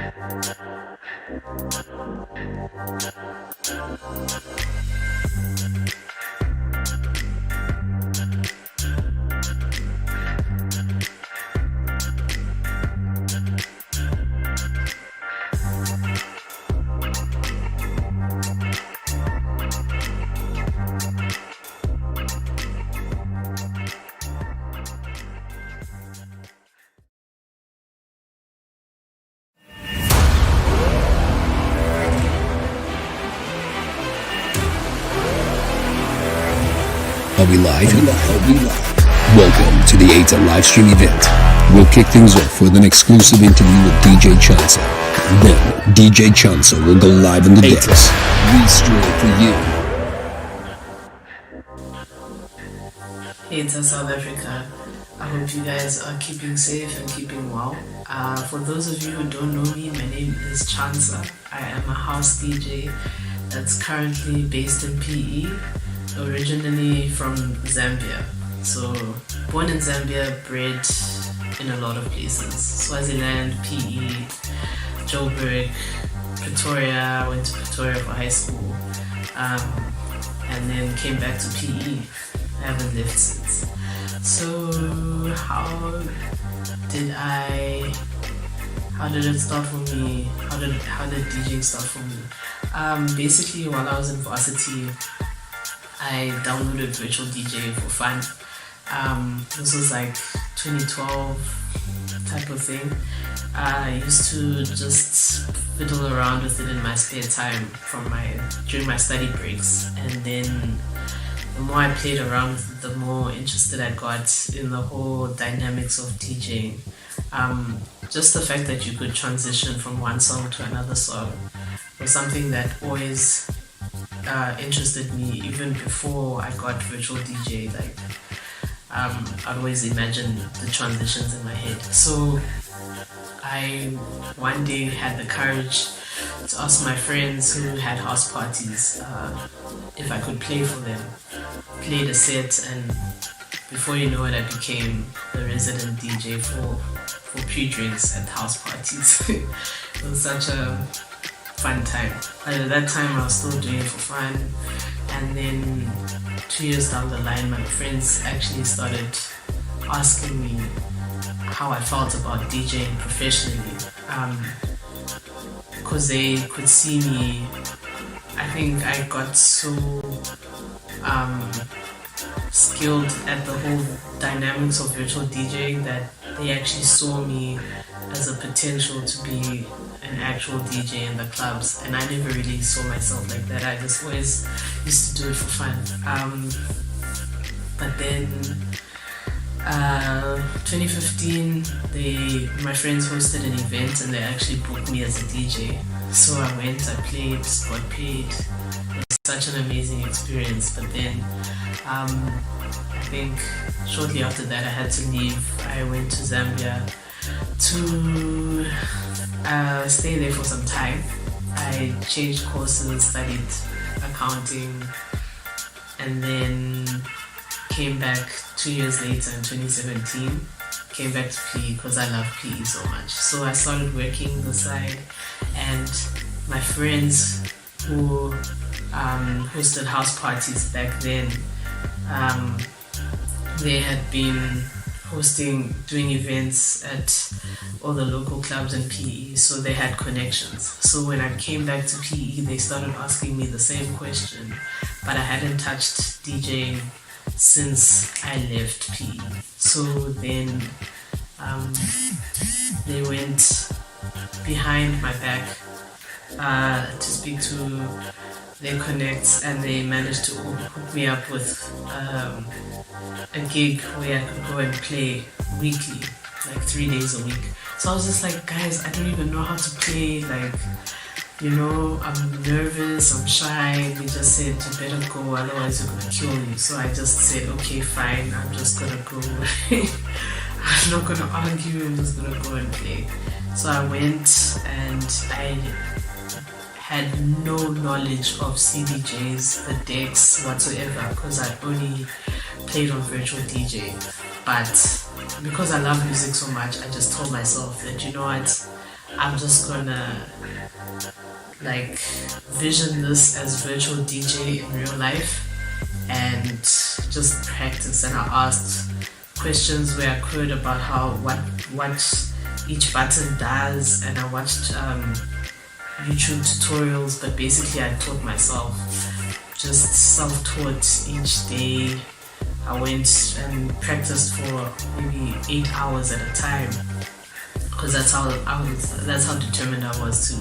Are we live? Welcome to the Heita live stream event. We'll kick things off with an exclusive interview with DJ Chansa. Then DJ Chansa will go live in the decks. We stream for you. Heita South Africa. I hope you guys are keeping safe and keeping well. For those of you who don't know me, my name is Chansa. I am a house DJ that's currently based in PE. Originally from Zambia. So born in Zambia, bred in a lot of places. Swaziland, PE, Joburg, Pretoria. Went to Pretoria for high school. And then came back to PE. I haven't left since. So how did it start for me? How did DJing start for me? Basically while I was in varsity, I downloaded Virtual DJ for fun. This was like 2012 type of thing. I used to just fiddle around with it in my spare time during my study breaks, and then the more I played around with it, the more interested I got in the whole dynamics of DJing. Just the fact that you could transition from one song to another song was something that always interested me even before I got Virtual DJ. Like I'd always imagine the transitions in my head. So I one day had the courage to ask my friends who had house parties if I could play for them. Played a set, and before you know it, I became the resident DJ for pre-drinks at house parties. It was such a fun time. At that time I was still doing it for fun, and then 2 years down the line my friends actually started asking me how I felt about DJing professionally, because they could see me. I think I got so skilled at the whole dynamics of virtual DJing that they actually saw me as a potential to be an actual DJ in the clubs, and I never really saw myself like that. I just always used to do it for fun. But then 2015 my friends hosted an event and they actually booked me as a DJ. So I went, I played, got paid. It was such an amazing experience. But then I think shortly after that I had to leave. I went to Zambia to stay there for some time. I changed courses, studied accounting, and then came back 2 years later in 2017. Came back to PE because I love PE so much. So I started working the side, and my friends who hosted house parties back then, they had been doing events at all the local clubs in PE, so they had connections. So when I came back to PE, they started asking me the same question, but I hadn't touched DJing since I left PE. So then they went behind my back to speak to their connects, and they managed to hook me up with a gig where I could go and play weekly, like 3 days a week. So I was just like, guys, I don't even know how to play, like, you know, I'm nervous, I'm shy. They just said, you better go, otherwise you're gonna kill me. So I just said, okay, fine, I'm just gonna go. I'm not gonna argue, I'm just gonna go and play. So I went, and I had no knowledge of CDJs, the decks whatsoever, because I only played on virtual DJ. But because I love music so much, I just told myself that, you know what, I'm just gonna like vision this as virtual DJ in real life and just practice. And I asked questions where I could about what each button does, and I watched YouTube tutorials, but basically I taught myself, just self-taught each day. I went and practiced for maybe 8 hours at a time, because that's how determined I was to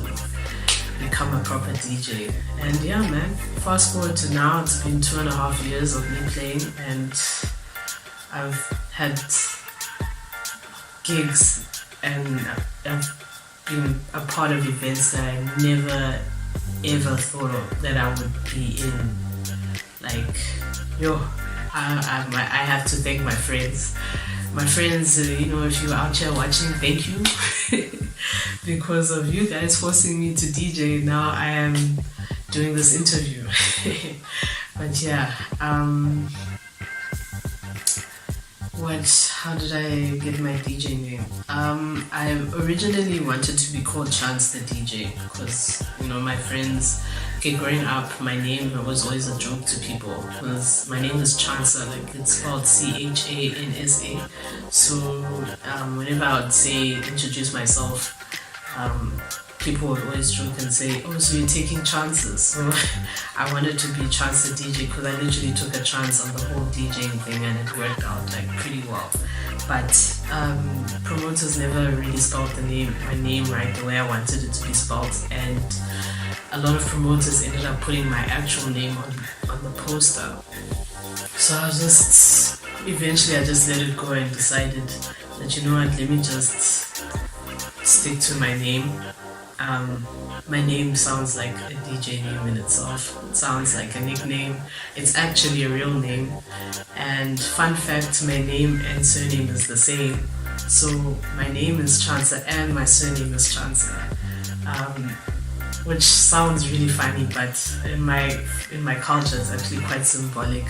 become a proper DJ. And yeah, man, fast forward to now, it's been 2.5 years of me playing, and I've had gigs and I've been a part of events that I never ever thought of that I would be in. Like, I have to thank my friends. My friends, if you're out here watching, thank you. Because of you guys forcing me to DJ, now I am doing this interview. But yeah, how did I get my DJ name? I originally wanted to be called Chansa the DJ, because my friends, growing up, my name was always a joke to people, because my name is Chansa, like it's spelled Chansa. So whenever I would introduce myself, people would always joke and say, oh, so you're taking chances. So I wanted to be Chansa DJ, because I literally took a chance on the whole DJing thing, and it worked out like pretty well. But promoters never really spelled my name right the way I wanted it to be spelled, and a lot of promoters ended up putting my actual name on the poster. So eventually I just let it go and decided that, let me just stick to my name. My name sounds like a DJ name in itself. It sounds like a nickname. It's actually a real name. And fun fact, my name and surname is the same. So my name is Chansa and my surname is Chansa. Which sounds really funny, but in my culture it's actually quite symbolic.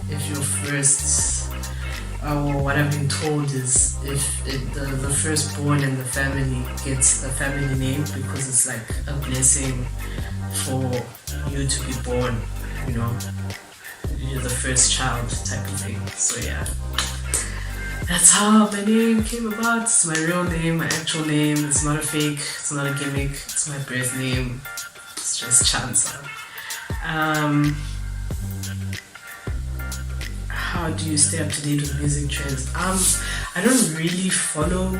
If you're first, what I've been told is if the firstborn in the family gets the family name, because it's like a blessing for you to be born, you're the first child type of thing. So yeah, that's how my name came about. It's my real name, my actual name. It's not a fake, it's not a gimmick, it's my birth name. It's just Chansa. How do you stay up to date with music trends? I don't really follow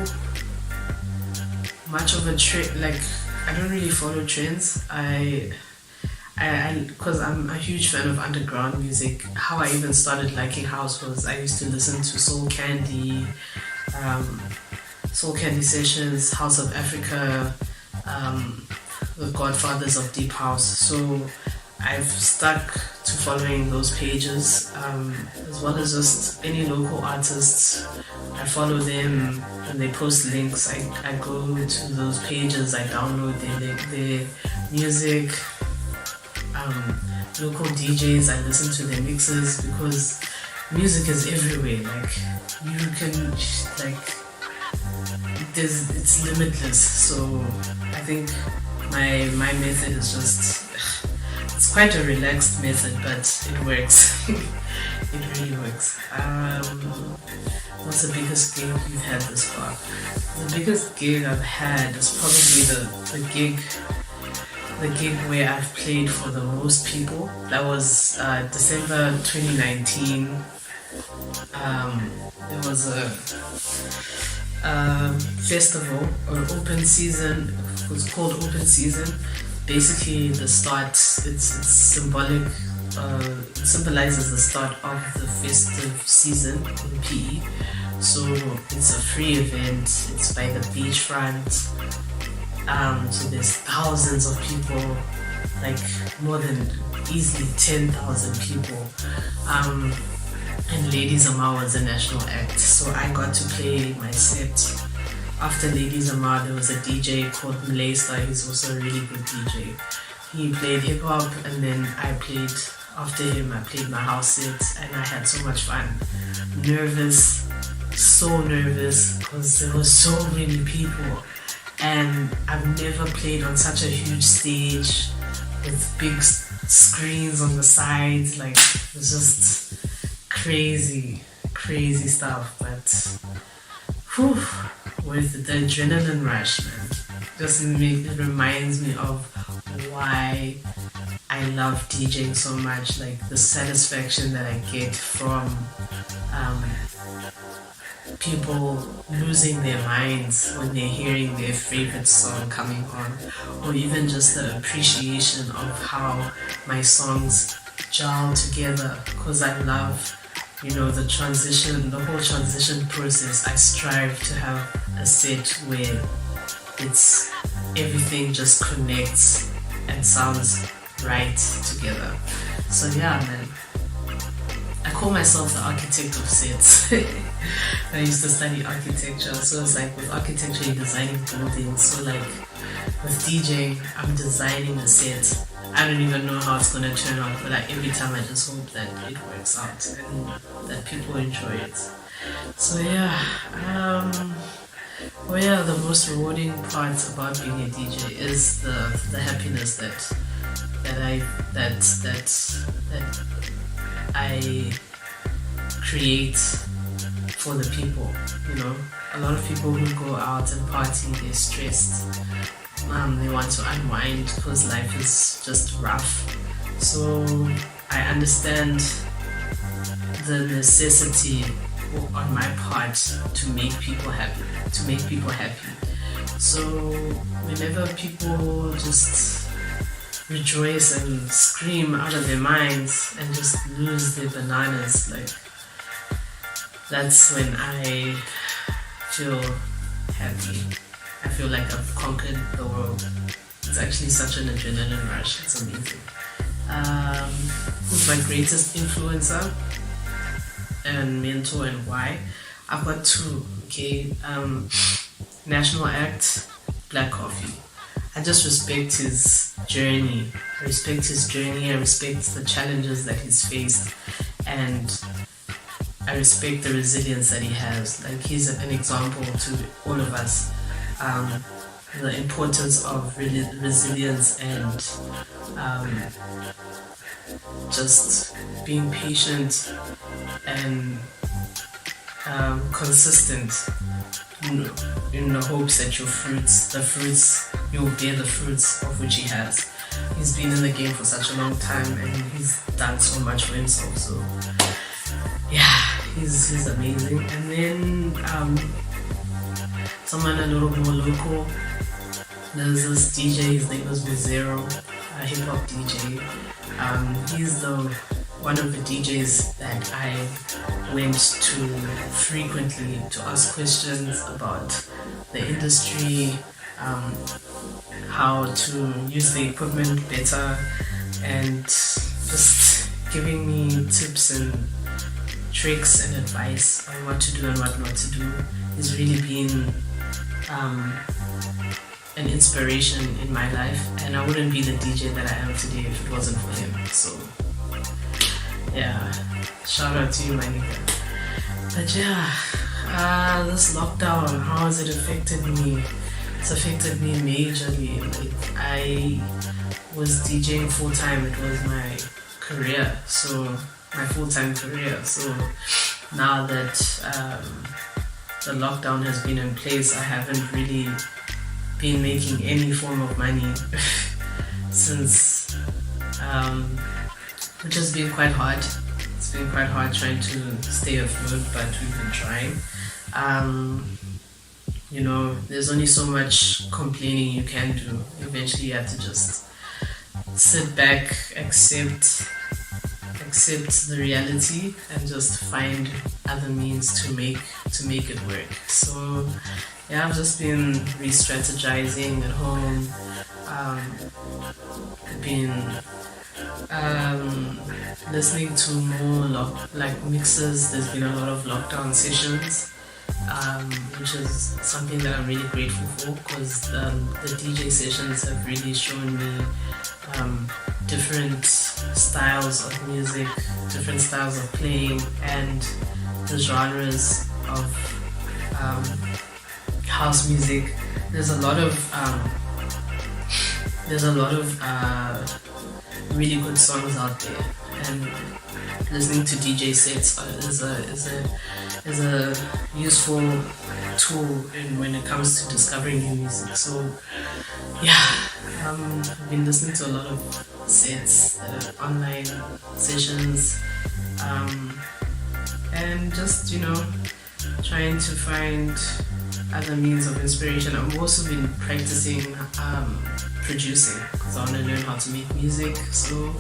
much of a trend. Like, I don't really follow trends. Because I'm a huge fan of underground music. How I even started liking house was I used to listen to Soul Candy Sessions, House of Africa, the Godfathers of Deep House. So I've stuck to following those pages, as well as just any local artists. I follow them when they post links. I go to those pages, I download their music. Local DJs, I listen to their mixes, because music is everywhere. Like, you can, it's limitless. So I think my method is just, it's quite a relaxed method, but it works. It really works. What's the biggest gig you've had this far? The biggest gig I've had is probably the gig where I've played for the most people. That was December 2019. There was a festival or open season. It was called Open Season. Basically, the start, it's symbolic. It symbolizes the start of the festive season in PE. So it's a free event. It's by the beachfront. So there's thousands of people, like more than easily 10,000 people. And Ladies Amar was a national act, so I got to play my set. After Ladies Amar, there was a DJ called Malaysta. He's also a really good DJ. He played hip hop, and then I played after him. I played my house set, and I had so much fun. Nervous, so nervous, because there were so many people. and I've never played on such a huge stage with big screens on the sides. Like, it's just crazy stuff. But whew, with the adrenaline rush, man, it reminds me of why I love DJing so much. Like, the satisfaction that I get from people losing their minds when they're hearing their favorite song coming on, or even just the appreciation of how my songs gel together, because I love, the whole transition process. I strive to have a set where everything just connects and sounds right together. So yeah, man, I call myself the architect of sets. I used to study architecture, so it's like with architecture you're designing buildings. So like with DJing, I'm designing the set. I don't even know how it's gonna turn out, but like every time I just hope that it works out and that people enjoy it. So yeah, the most rewarding part about being a DJ is the happiness that I create for the people. A lot of people who go out and party, they're stressed. They want to unwind because life is just rough. So I understand the necessity on my part to make people happy. So whenever people just rejoice and scream out of their minds and just lose their bananas, like, that's when I feel happy. I feel like I've conquered the world. It's actually such an adrenaline rush. It's amazing. Who's my greatest influencer and mentor and why? I've got two, okay? National act, Black Coffee. I just respect his journey. I respect the challenges that he's faced, and I respect the resilience that he has. Like, he's an example to all of us. The importance of resilience and just being patient and consistent in the hopes that you'll bear the fruits of which he has. He's been in the game for such a long time and he's done so much for himself. So yeah, he's amazing. And then someone a little more local, there's this DJ, his name was Mizero, a hip hop DJ. He's one of the DJs that I went to frequently to ask questions about the industry, how to use the equipment better, and just giving me tips and tricks and advice on what to do and what not to do. He's really been an inspiration in my life, and I wouldn't be the DJ that I am today if it wasn't for him. So yeah, shout out to you, my nigga. But yeah, this lockdown, how has it affected me? It's affected me majorly. Like, I was DJing full time. It was my career, so my full-time career. So now that the lockdown has been in place, I haven't really been making any form of money since, which has been quite hard. It's been quite hard trying to stay afloat, but we've been trying. There's only so much complaining you can do. Eventually you have to just sit back, accept the reality, and just find other means to make it work. So yeah, I've just been re-strategizing at home, been listening to more mixes. There's been a lot of lockdown sessions, which is something that I'm really grateful for, because the DJ sessions have really shown me different styles of music, different styles of playing, and the genres of house music. There's a lot of really good songs out there, and listening to DJ sets is a useful tool when it comes to discovering new music. So yeah, I've been listening to a lot of sets, online sessions, and just trying to find other means of inspiration. I've also been practicing producing because I want to learn how to make music. So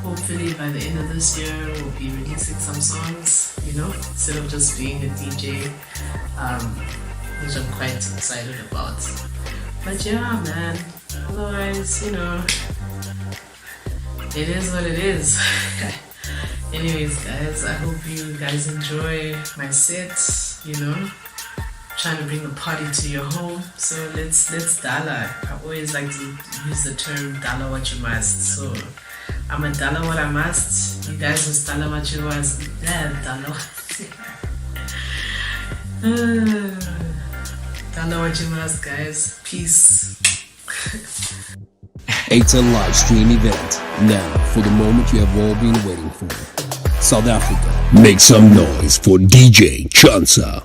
hopefully by the end of this year we'll be releasing some songs, instead of just being a DJ, which I'm quite excited about. But yeah, man, otherwise, it is what it is. Anyways, guys, I hope you guys enjoy my set, trying to bring a party to your home. So let's dollar. I always like to use the term dollar what you must. So I'm a dollar what I must. You guys must dollar what you must. Yeah, dollar. Dollar what you must, guys. Peace. Heita live stream event. Now, for the moment you have all been waiting for. South Africa, make some noise for DJ Chansa.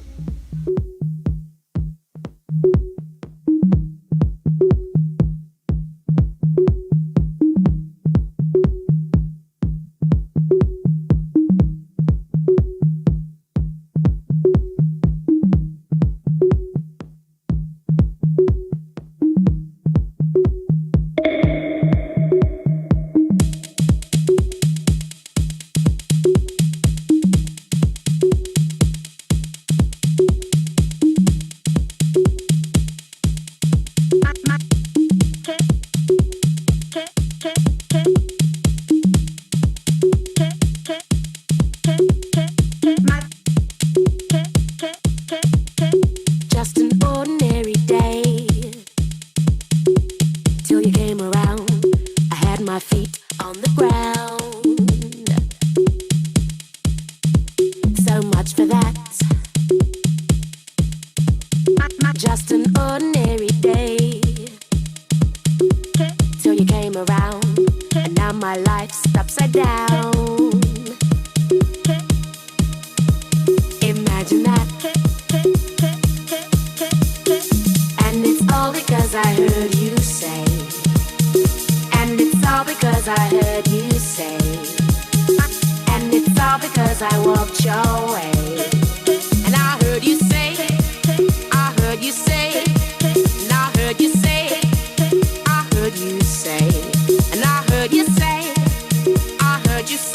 I heard you say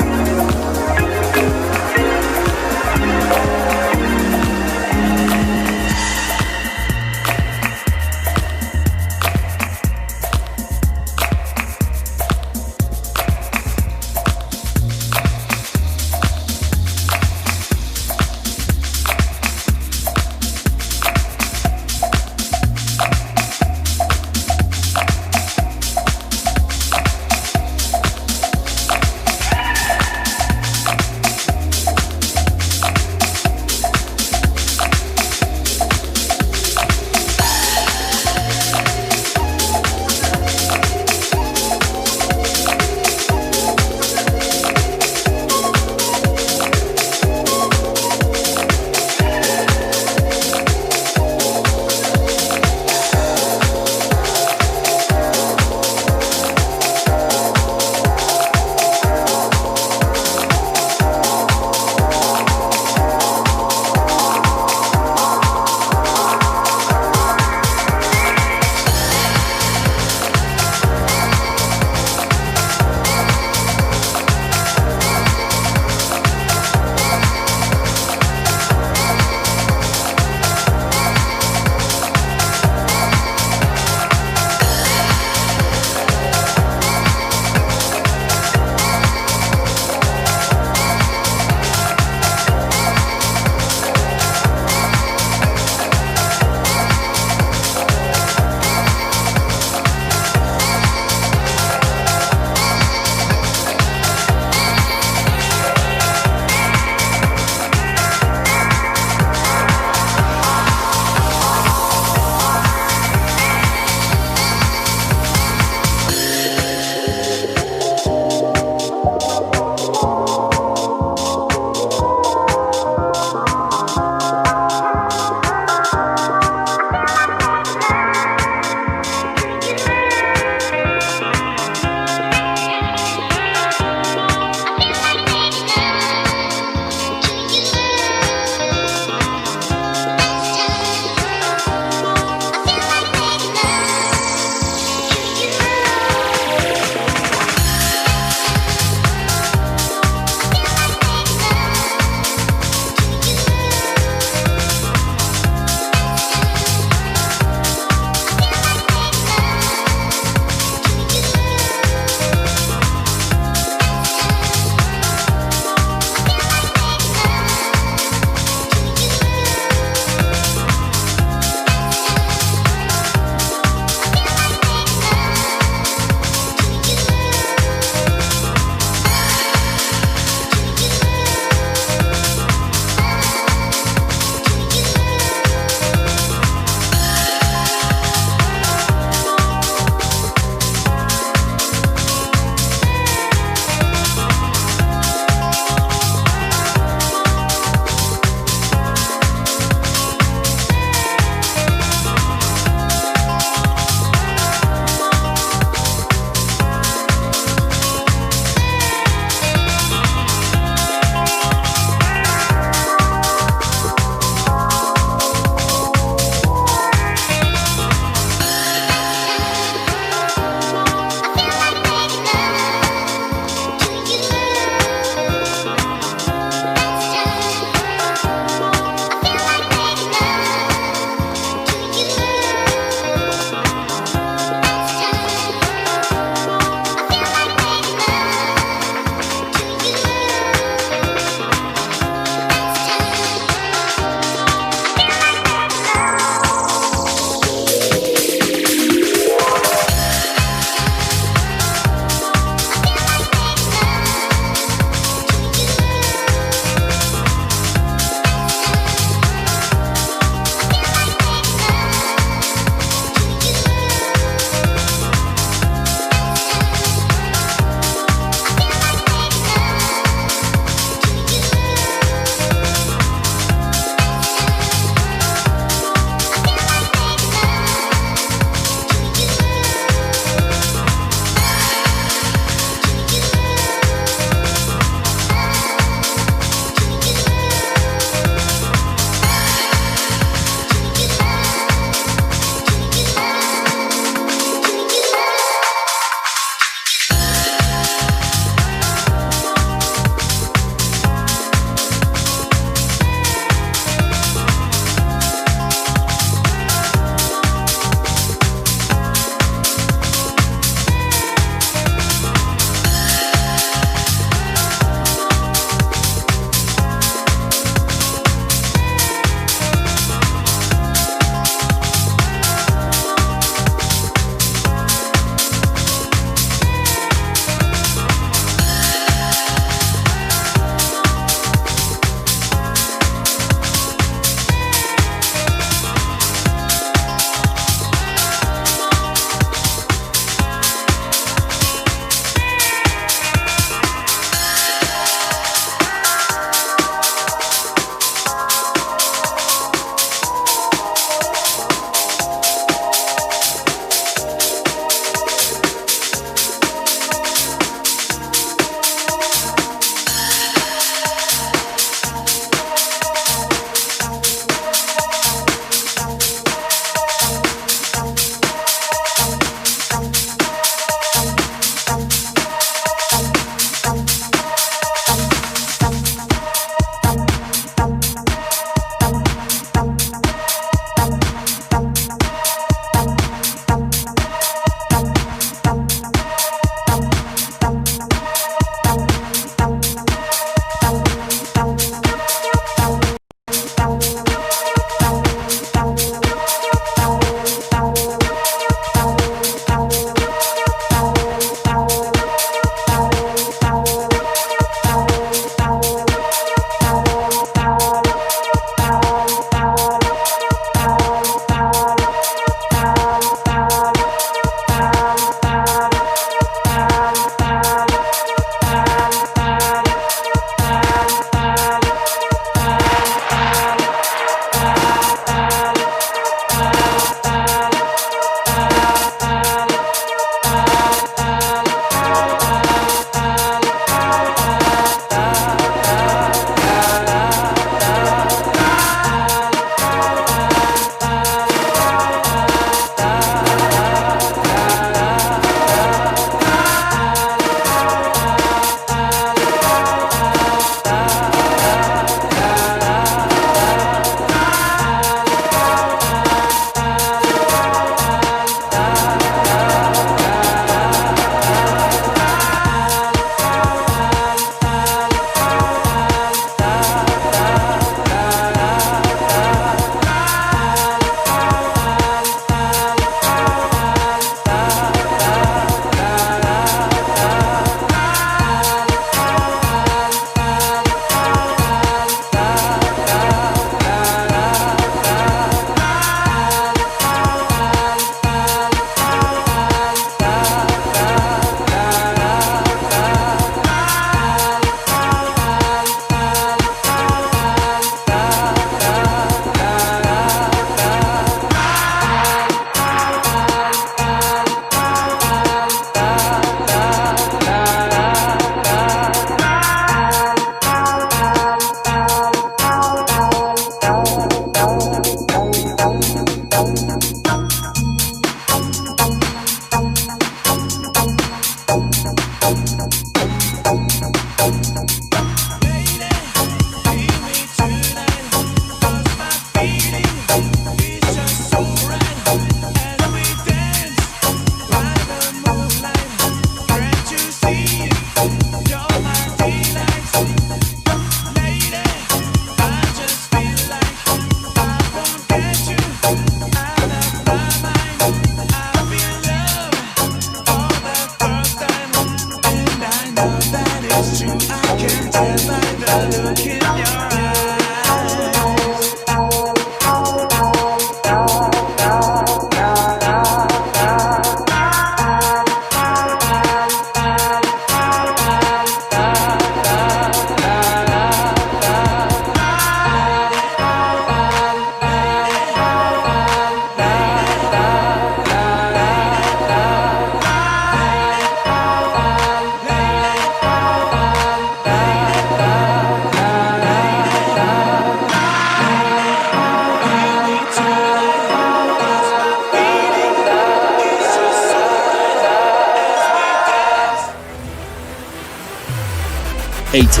Heita,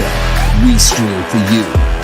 we stream for you.